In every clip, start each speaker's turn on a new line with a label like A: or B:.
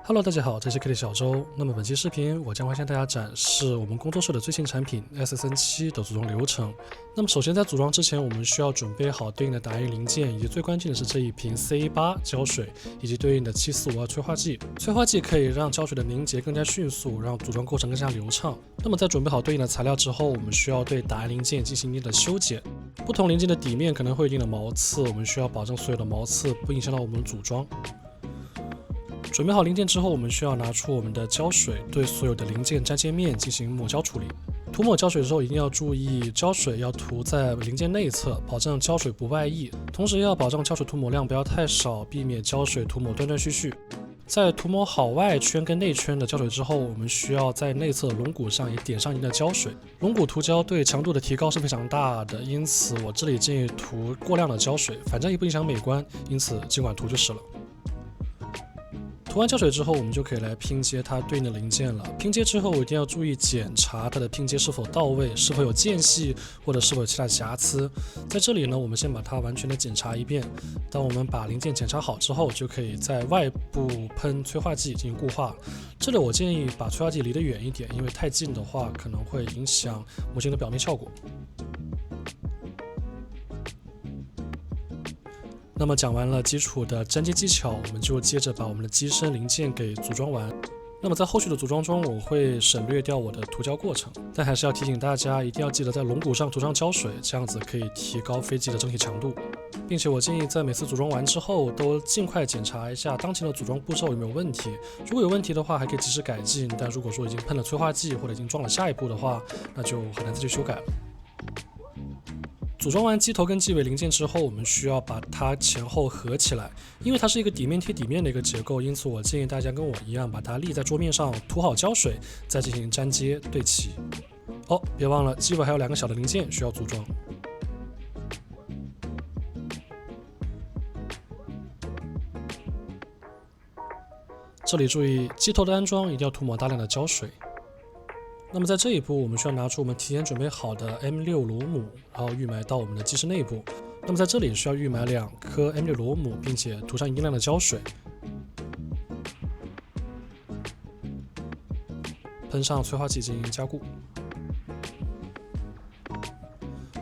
A: Hello，大家好，这是 Kitty 小周。那么本期视频我将会向大家展示我们工作室的最新产品 SSN7 的组装流程。那么首先在组装之前，我们需要准备好对应的打印零件，以及最关键的是这一瓶 C8 胶水以及对应的745催化剂。催化剂可以让胶水的凝结更加迅速，让组装过程更加流畅。那么在准备好对应的材料之后，我们需要对打印零件进行一定的修剪。不同零件的底面可能会有一定的毛刺，我们需要保证所有的毛刺不影响到我们的组装。准备好零件之后，我们需要拿出我们的胶水，对所有的零件粘接面进行抹胶处理。涂抹胶水的时候，一定要注意胶水要涂在零件内侧，保证胶水不外溢。同时要保证胶水涂抹量不要太少，避免胶水涂抹断断续续。在涂抹好外圈跟内圈的胶水之后，我们需要在内侧龙骨上也点上一定的胶水。龙骨涂胶对强度的提高是非常大的，因此我这里建议涂过量的胶水，反正也不影响美观，因此尽管涂就是了。涂完胶水之后，我们就可以来拼接它对应的零件了。拼接之后，一定要注意检查它的拼接是否到位，是否有间隙或者是否有其他瑕疵。在这里呢，我们先把它完全的检查一遍。当我们把零件检查好之后，就可以在外部喷催化剂进行固化。这里我建议把催化剂离得远一点，因为太近的话可能会影响模型的表面效果。那么讲完了基础的粘接技巧，我们就接着把我们的机身零件给组装完。那么在后续的组装中，我会省略掉我的涂胶过程，但还是要提醒大家，一定要记得在龙骨上涂上胶水，这样子可以提高飞机的整体强度。并且我建议在每次组装完之后，都尽快检查一下当前的组装步骤有没有问题。如果有问题的话，还可以及时改进；但如果说已经喷了催化剂或者已经装了下一步的话，那就很难再去修改了。组装完机头跟机尾零件之后，我们需要把它前后合起来，因为它是一个底面贴底面的一个结构，因此我建议大家跟我一样，把它立在桌面上，涂好胶水，再进行粘接对齐。哦，别忘了机尾还有2个小的零件需要组装。这里注意机头的安装一定要涂抹大量的胶水。那么在这一步，我们需要拿出我们提前准备好的 M6 螺母，然后预埋到我们的机身内部。那么在这里需要预埋2颗 M6 螺母，并且涂上一定量的胶水，喷上催化剂进行加固。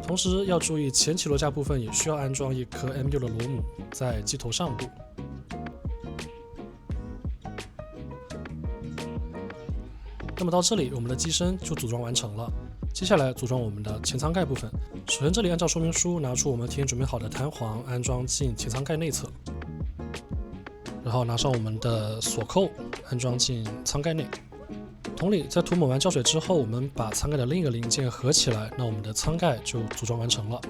A: 同时要注意前起落架部分也需要安装1颗 M6 的螺母在机头上部。那么到这里，我们的机身就组装完成了。接下来组装我们的前舱盖部分。首先这里按照说明书拿出我们提前准备好的弹簧，安装进前舱盖内侧，然后拿上我们的锁扣，安装进舱盖内。同理，在涂抹完胶水之后，我们把舱盖的另一个零件合起来，那我们的舱盖就组装完成了。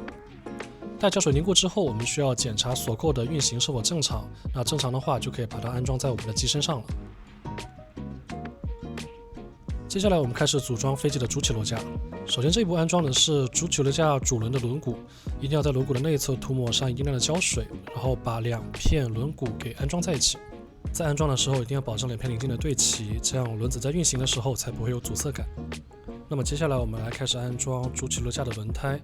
A: 待胶水凝固之后，我们需要检查锁扣的运行是否正常，那正常的话就可以把它安装在我们的机身上了。接下来我们开始组装飞机的主起落架。首先这一步安装的是主起落架主轮的轮毂，一定要在轮毂的内侧涂抹上一定量的胶水，然后把2片轮毂给安装在一起。在安装的时候一定要保证2片零件的对齐，这样轮子在运行的时候才不会有阻塞感。那么接下来我们来开始安装主起落架的轮胎。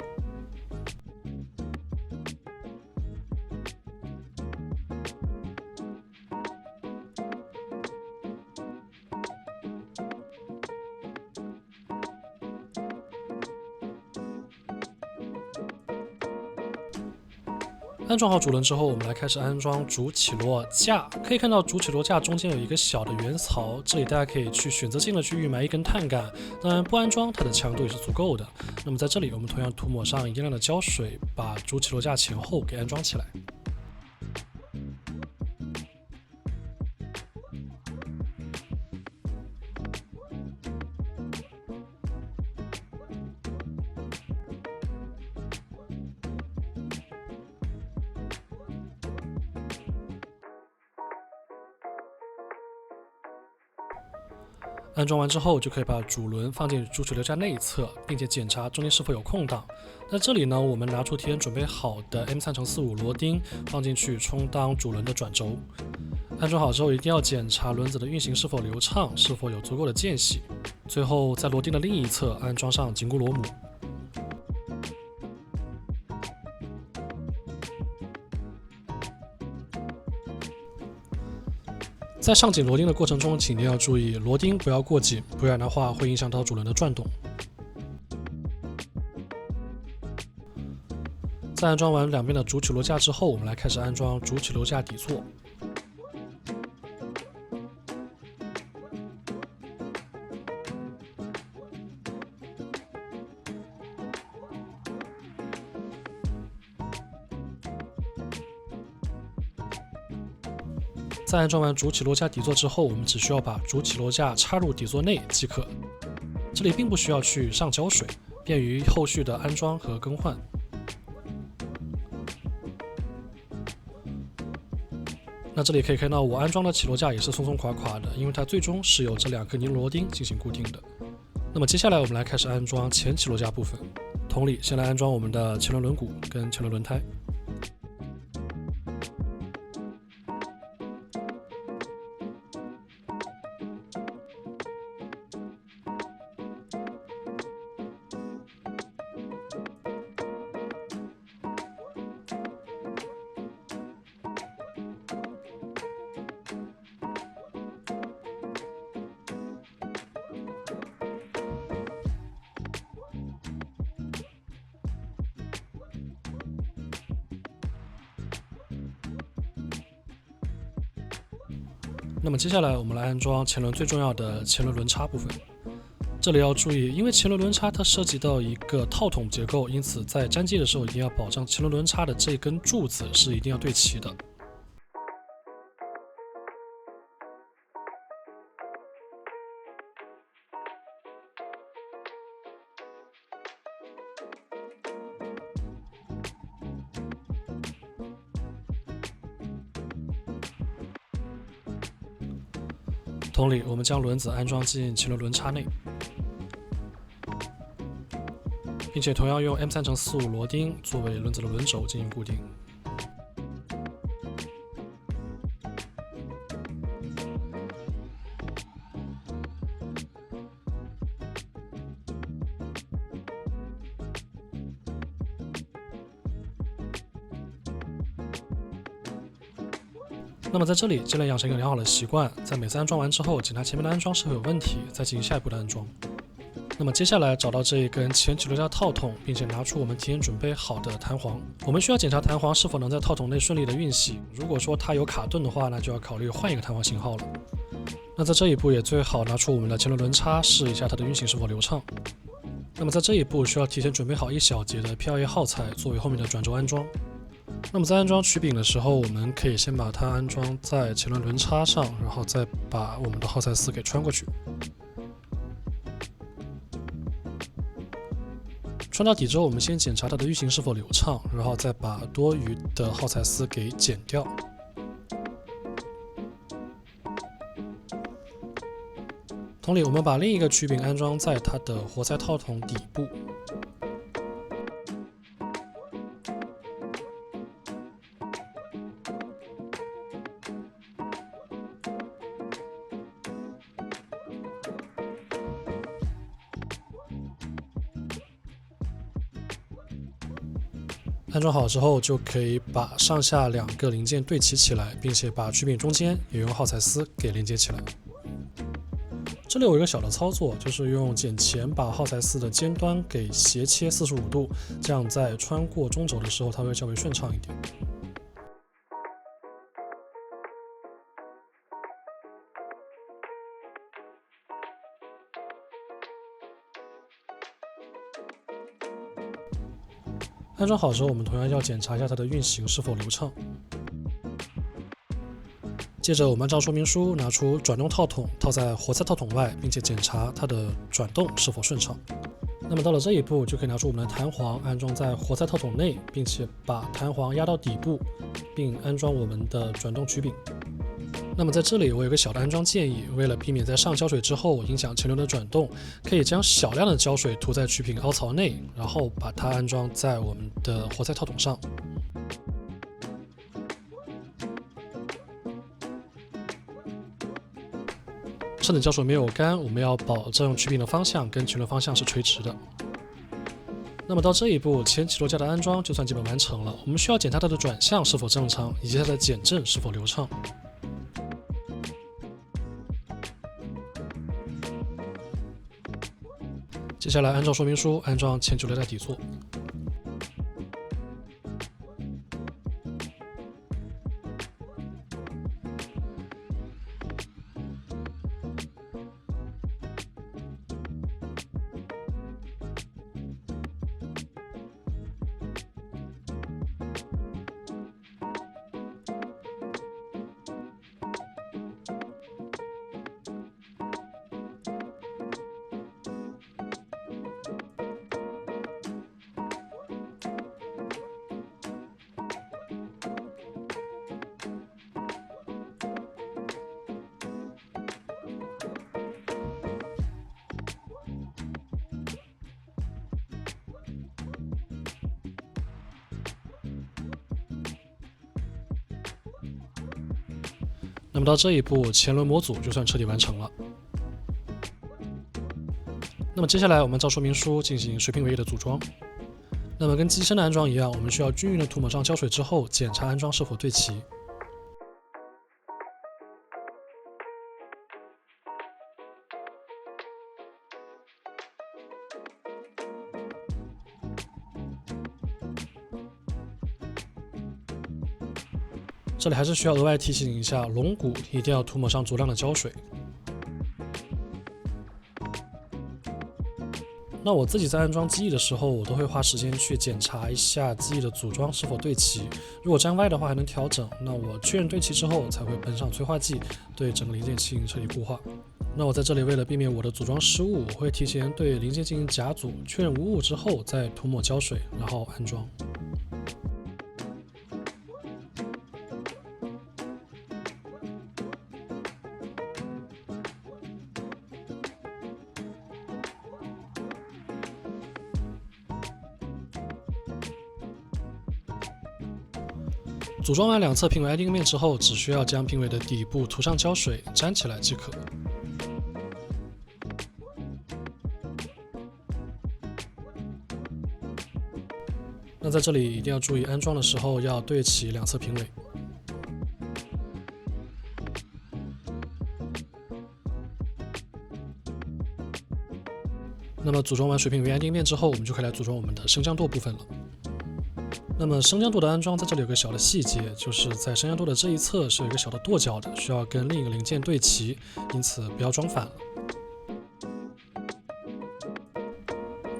A: 安装好主轮之后，我们来开始安装主起落架。可以看到主起落架中间有一个小的圆槽，这里大家可以去选择性的去预埋一根碳杆，当然不安装它的强度也是足够的。那么在这里我们同样涂抹上一定量的胶水，把主起落架前后给安装起来。安装完之后，就可以把主轮放进主起落架内侧，并且检查中间是否有空档。在这里呢，我们拿出提前准备好的 M3×45螺钉放进去，充当主轮的转轴。安装好之后，一定要检查轮子的运行是否流畅，是否有足够的间隙。最后，在螺钉的另一侧安装上紧固螺母。在上紧螺钉的过程中，请一定要注意螺钉不要过紧，不然的话会影响到主轮的转动。在安装完两边的主起落架之后，我们来开始安装主起落架底座。在安装完主起落架底座之后，我们只需要把主起落架插入底座内即可。这里并不需要去上胶水，便于后续的安装和更换。那这里可以看到我安装的起落架也是松松垮垮的，因为它最终是由这两颗尼龙螺钉进行固定的。那么接下来我们来开始安装前起落架部分。同理，先来安装我们的前轮轮毂跟前轮轮胎。那么接下来我们来安装前轮最重要的前轮轮插部分。这里要注意，因为前轮轮插它涉及到一个套筒结构，因此在粘接的时候一定要保障前轮轮插的这根柱子是一定要对齐的。同理，我们将轮子安装进前轮轮插内，并且同样用 M3×45螺钉作为轮子的轮轴进行固定。那么在这里，尽量养成一个良好的习惯，在每次安装完之后，检查前面的安装是否有问题，再进行下一步的安装。那么接下来找到这一根前起落架套筒，并且拿出我们提前准备好的弹簧。我们需要检查弹簧是否能在套筒内顺利的运行，如果说它有卡顿的话，那就要考虑换一个弹簧型号了。那在这一步也最好拿出我们的前轮轮插，试一下它的运行是否流畅。那么在这一步需要提前准备好一小节的 PLA 耗材作为后面的转轴安装。那么在安装曲柄的时候，我们可以先把它安装在前轮轮插上，然后再把我们的耗材丝给穿过去。穿到底之后，我们先检查它的运行是否流畅，然后再把多余的耗材丝给剪掉。同理，我们把另一个曲柄安装在它的活塞套筒底部。安装好之后，就可以把上下两个零件对齐起来，并且把曲柄中间也用耗材丝给连接起来。这里有一个小的操作，就是用剪钳把耗材丝的尖端给斜切45度，这样在穿过中轴的时候，它会较为顺畅一点。安装好之后，我们同样要检查一下它的运行是否流畅。接着，我们按照说明书拿出转动套筒套在活塞套筒外，并且检查它的转动是否顺畅。那么到了这一步，就可以拿出我们的弹簧安装在活塞套筒内，并且把弹簧压到底部，并安装我们的转动曲柄。那么在这里我有个小的安装建议，为了避免在上胶水之后影响前轮的转动，可以将小量的胶水涂在曲柄凹槽内，然后把它安装在我们的活塞套筒上。趁着胶水没有干，我们要保证曲柄的方向跟前轮方向是垂直的。那么到这一步，前起落架的安装就算基本完成了。我们需要检查它的转向是否正常，以及它的减震是否流畅。接下来按照说明书安装前9类的底座。那么到这一步，前轮模组就算彻底完成了。那么接下来我们照说明书进行水平尾翼的组装。那么跟机身的安装一样，我们需要均匀的涂抹上胶水之后，检查安装是否对齐。这里还是需要额外提醒一下，龙骨一定要涂抹上足量的胶水。那我自己在安装机翼的时候，我都会花时间去检查一下机翼的组装是否对齐，如果粘歪的话还能调整。那我确认对齐之后，才会喷上催化剂，对整个零件进行彻底固化。那我在这里为了避免我的组装失误，我会提前对零件进行夹组，确认无误之后再涂抹胶水，然后安装。组装完两侧平尾安定面之后，只需要将平尾的底部涂上胶水，粘起来即可。那在这里一定要注意，安装的时候要对齐两侧平尾。那么组装完水平尾安定面之后，我们就可以来组装我们的升降舵部分了。那么升降舵的安装在这里有个小的细节，就是在升降舵的这一侧是有一个小的舵脚的，需要跟另一个零件对齐，因此不要装反了。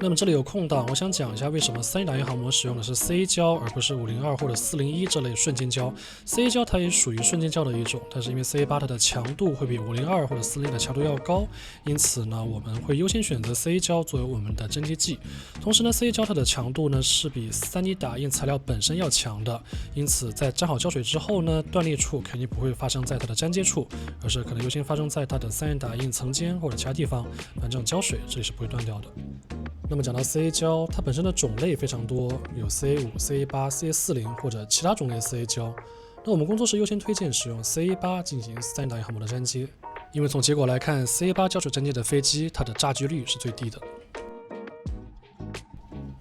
A: 那么这里有空档，我想讲一下为什么3D打印航模使用的是 CA 胶而不是502或者401这类瞬间胶。CA 胶它也属于瞬间胶的一种，但是因为 CA8 它的强度会比502或者401的强度要高，因此呢我们会优先选择 CA 胶作为我们的粘接剂。同时呢 CA 胶它的强度呢是比 3D 打印材料本身要强的，因此在沾好胶水之后呢，断裂处肯定不会发生在它的粘接处，而是可能优先发生在它的3D 打印层间或者其他地方，反正胶水这里是不会断掉的。那么讲到 CA 胶，它本身的种类非常多，有 CA5、CA8、CA40或者其他种类的 CA 胶。那我们工作室优先推荐使用 CA8 进行3D 打印航模的粘接，因为从结果来看 ，CA8 胶水粘接的飞机，它的炸机率是最低的。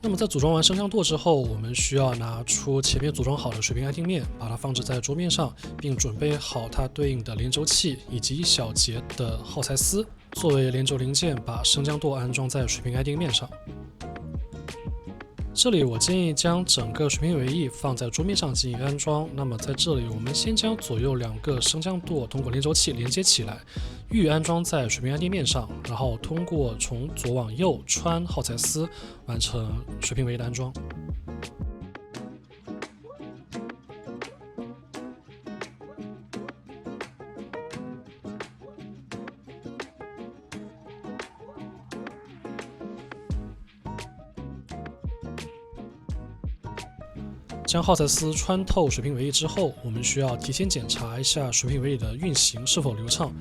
A: 那么在组装完升降舵之后，我们需要拿出前面组装好的水平安定面，把它放置在桌面上，并准备好它对应的连轴器以及一小节的耗材丝，作为连轴零件，把升降舵安装在水平安定面上。这里我建议将整个水平尾翼放在桌面上进行安装。那么在这里，我们先将左右2个升降舵通过连轴器连接起来，预安装在水平安定面上，然后通过从左往右穿耗材丝，完成水平尾翼的安装。将耗材丝穿透水平尾翼之后，我们需要提前检查一下水平尾翼的运行是否流畅。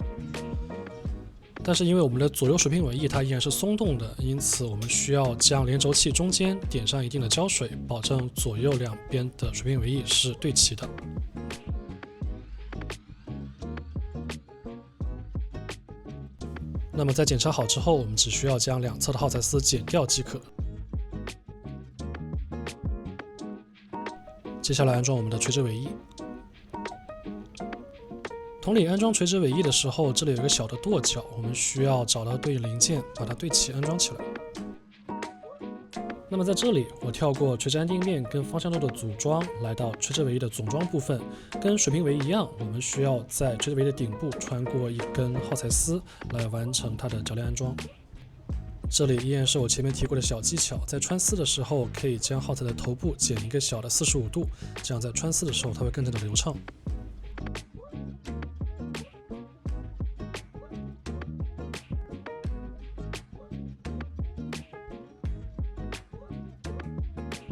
A: 但是因为我们的左右水平尾翼它依然是松动的，因此我们需要将连轴器中间点上一定的胶水，保证左右两边的水平尾翼是对齐的。那么在检查好之后，我们只需要将两侧的耗材丝剪掉即可。接下来安装我们的垂直尾翼。同理，安装垂直尾翼的时候，这里有一个小的舵脚，我们需要找到对应零件，把它对齐安装起来。那么在这里，我跳过垂直安定面跟方向舵的组装，来到垂直尾翼的总装部分。跟水平尾翼一样，我们需要在垂直尾翼的顶部穿过一根耗材丝，来完成它的铰链安装。这里依然是我前面提过的小技巧，在穿丝的时候，可以将耗材的头部剪一个小的45度，这样在穿丝的时候它会更加的流畅。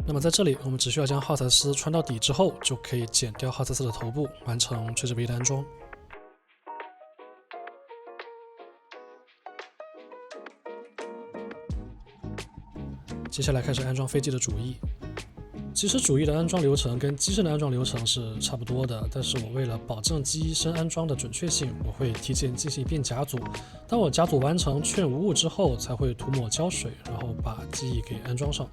A: 那么在这里，我们只需要将耗材丝穿到底之后，就可以剪掉耗材丝的头部，完成垂直尾翼的安装。接下来开始安装飞机的主翼。其实主翼的安装流程跟机身的安装流程是差不多的，但是我为了保证机身安装的准确性，我会提前进行一遍甲组。当我甲组完成确认无误之后，才会涂抹胶水，然后把机翼给安装上。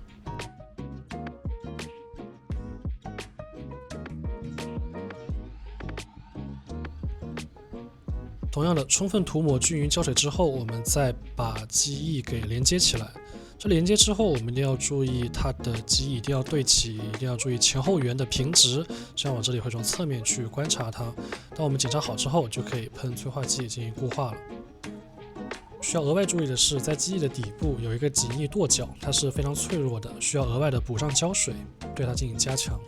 A: 同样的，充分涂抹均匀胶水之后，我们再把机翼给连接起来。这连接之后，我们一定要注意它的机翼一定要对齐，一定要注意前后缘的平直，这样我这里会从侧面去观察它。当我们检查好之后，就可以喷催化剂进行固化了。需要额外注意的是，在机翼的底部有一个襟翼舵角，它是非常脆弱的，需要额外的补上胶水，对它进行加强。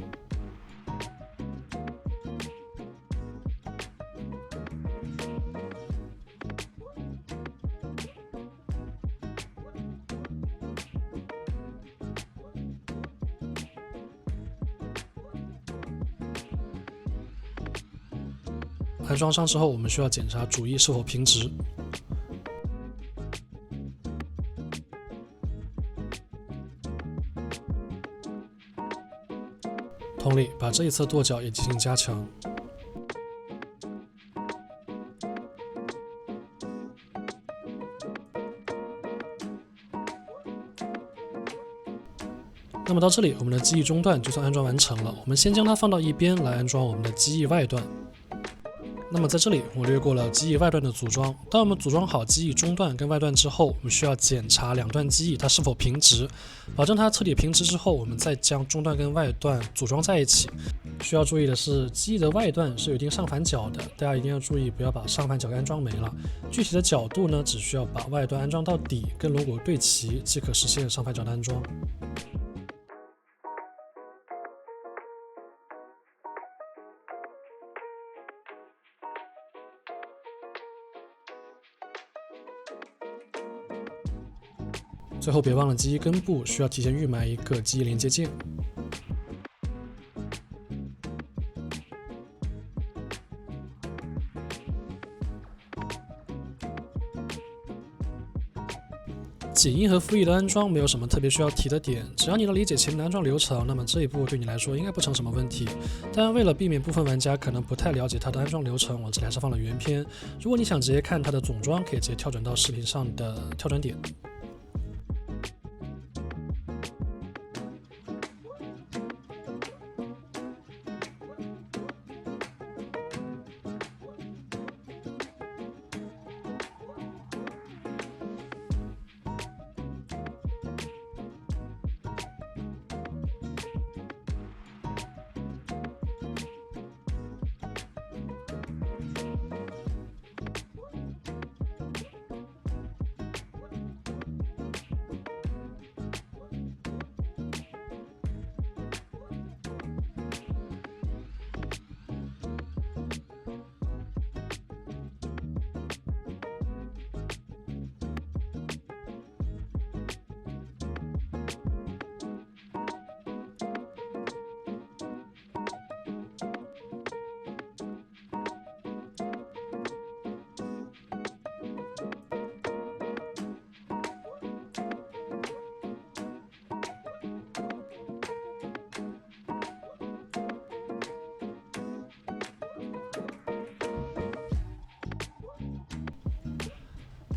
A: 安装上之后，我们需要检查主翼是否平直。同理，把这一侧舵角也进行加强。那么到这里，我们的机翼中段就算安装完成了。我们先将它放到一边来安装我们的机翼外段。那么在这里，我略过了机翼外段的组装。当我们组装好机翼中段跟外段之后，我们需要检查两段机翼它是否平直，保证它彻底平直之后，我们再将中段跟外段组装在一起。需要注意的是，机翼的外段是有一定上反角的，大家一定要注意，不要把上反角给安装没了。具体的角度呢，只需要把外段安装到底，跟轮毂对齐，即可实现上反角的安装。最后别忘了机翼根部需要提前预埋一个机翼连接件。襟翼和副翼的安装没有什么特别需要提的点，只要你能理解前面的安装流程，那么这一步对你来说应该不成什么问题。当然，为了避免部分玩家可能不太了解它的安装流程，我这里还是放了原片。如果你想直接看它的总装，可以直接跳转到视频上的跳转点。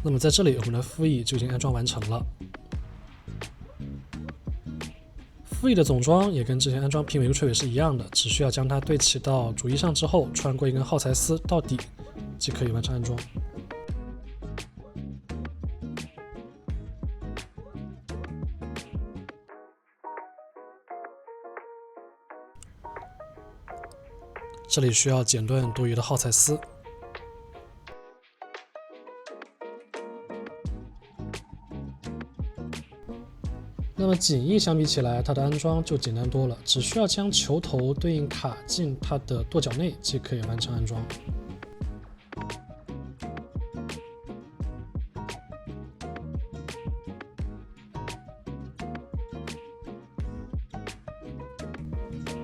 A: 那么在这里，我们的副翼就已经安装完成了。副翼的总装也跟之前安装平尾垂尾是一样的，只需要将它对齐到主翼上之后，穿过一根耗材丝到底，即可以完成安装。这里需要剪断多余的耗材丝。那么锦翼相比起来，它的安装就简单多了，只需要将球头对应卡进它的舵脚内即可以完成安装。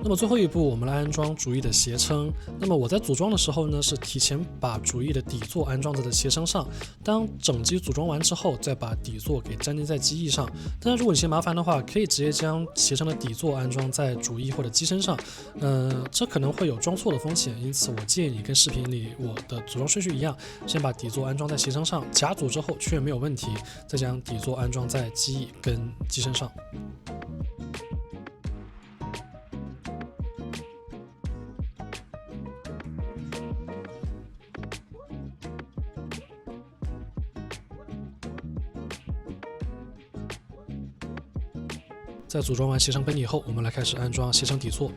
A: 那么最后一步，我们来安装主翼的斜撑。那么我在组装的时候呢，是提前把主翼的底座安装在了斜撑上，当整机组装完之后，再把底座给粘在机翼上。当然，如果你嫌麻烦的话，可以直接将斜撑的底座安装在主翼或者机身上，这可能会有装错的风险，因此我建议你跟视频里我的组装顺序一样，先把底座安装在斜撑上，夹组之后确认没有问题，再将底座安装在机翼跟机身上。在组装完斜撑本体后，我们来开始安装斜撑底座。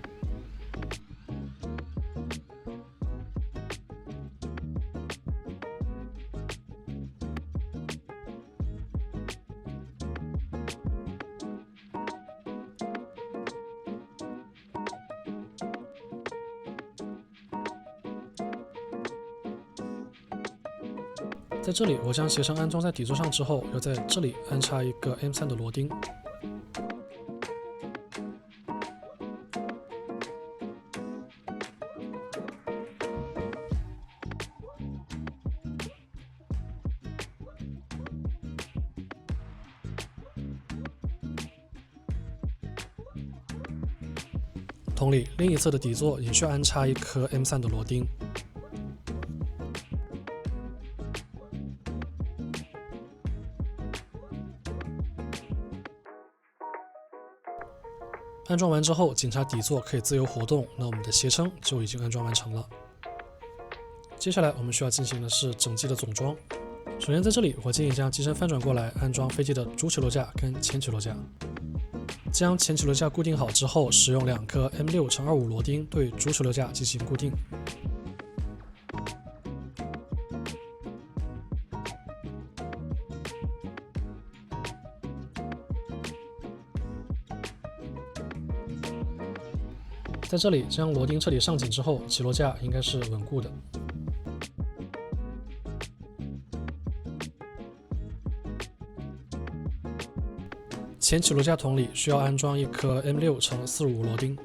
A: 在这里，我将斜撑安装在底座上之后，要在这里安插一个 M3 的螺钉。同理，另一侧的底座也需要安插一颗 M3 的螺钉。安装完之后，检查底座可以自由活动，那我们的斜撑就已经安装完成了。接下来我们需要进行的是整机的总装。首先在这里，我建议将机身翻转过来，安装飞机的主起落架跟前起落架。将前起落架固定好之后，使用2颗 M6×25 螺钉对主起落架进行固定。在这里将螺钉彻底上紧之后，起落架应该是稳固的。前起落架筒里需要安装一颗 M6×45 螺钉。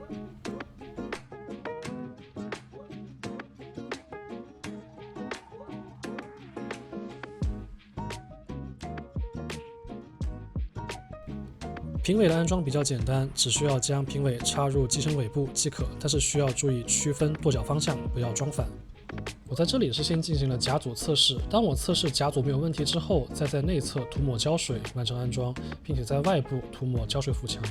A: 平尾的安装比较简单，只需要将平尾插入机身尾部即可，但是需要注意区分舵脚方向，不要装反。我在这里是先进行了夹组测试，当我测试夹组没有问题之后，再在内侧涂抹胶水完成安装，并且在外部涂抹胶水phủ墙。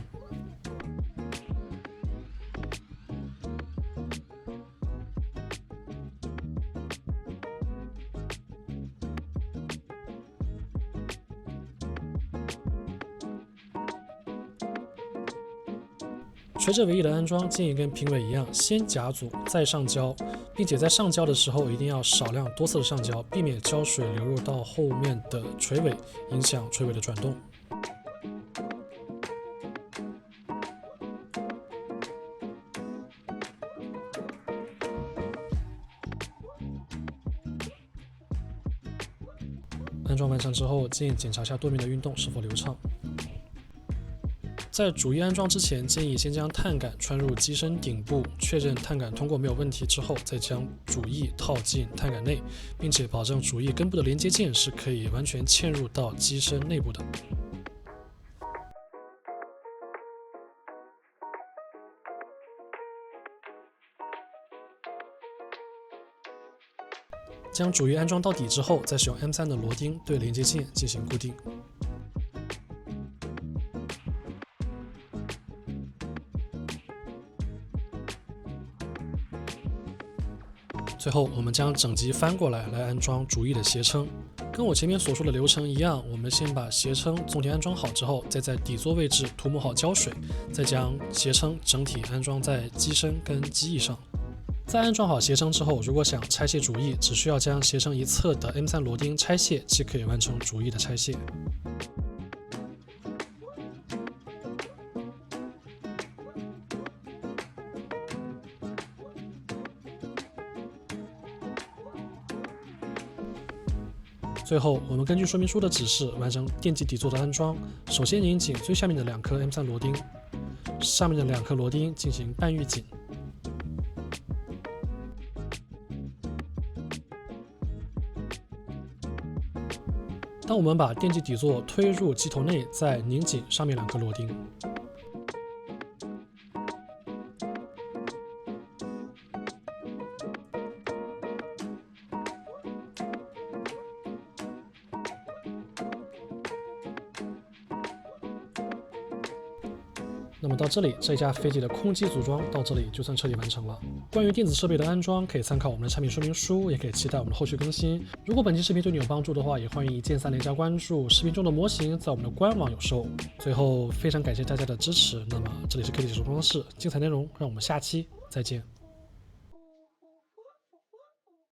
A: 垂直尾翼的安装建议跟平尾一样，先夹组再上胶，并且在上胶的时候一定要少量多次的上胶，避免胶水流入到后面的垂尾，影响垂尾的转动。安装完成之后，建议检查下舵面的运动是否流畅。在主翼安装之前，建议先将碳杆穿入机身顶部，确认碳杆通过没有问题之后，再将主翼套进碳杆内，并且保证主翼根部的连接件是可以完全嵌入到机身内部的。将主翼安装到底之后，再使用 M3 的螺钉对连接件进行固定。最后，我们将整机翻过来安装主翼的斜撑。跟我前面所说的流程一样，我们先把斜撑总体安装好之后，再在底座位置涂抹好胶水，再将斜撑整体安装在机身跟机翼上。在安装好携程之后，如果想拆卸主翼，只需要将携程一侧的 M3 螺钉拆卸，即可以完成主翼的拆卸。最后，我们根据说明书的指示完成电机底座的安装。首先拧紧最下面的2颗 M3 螺钉，上面的2颗螺钉进行半预紧。当我们把电机底座推入机头内，再拧紧上面2颗螺钉。那么到这里，这架飞机的空机组装到这里就算彻底完成了。关于电子设备的安装，可以参考我们的产品说明书，也可以期待我们的后续更新。如果本期视频对你有帮助的话，也欢迎一键3连加关注。视频中的模型在我们的官网有售。最后，非常感谢大家的支持。那么这里是 Kitty 解说工作室，精彩内容让我们下期再见。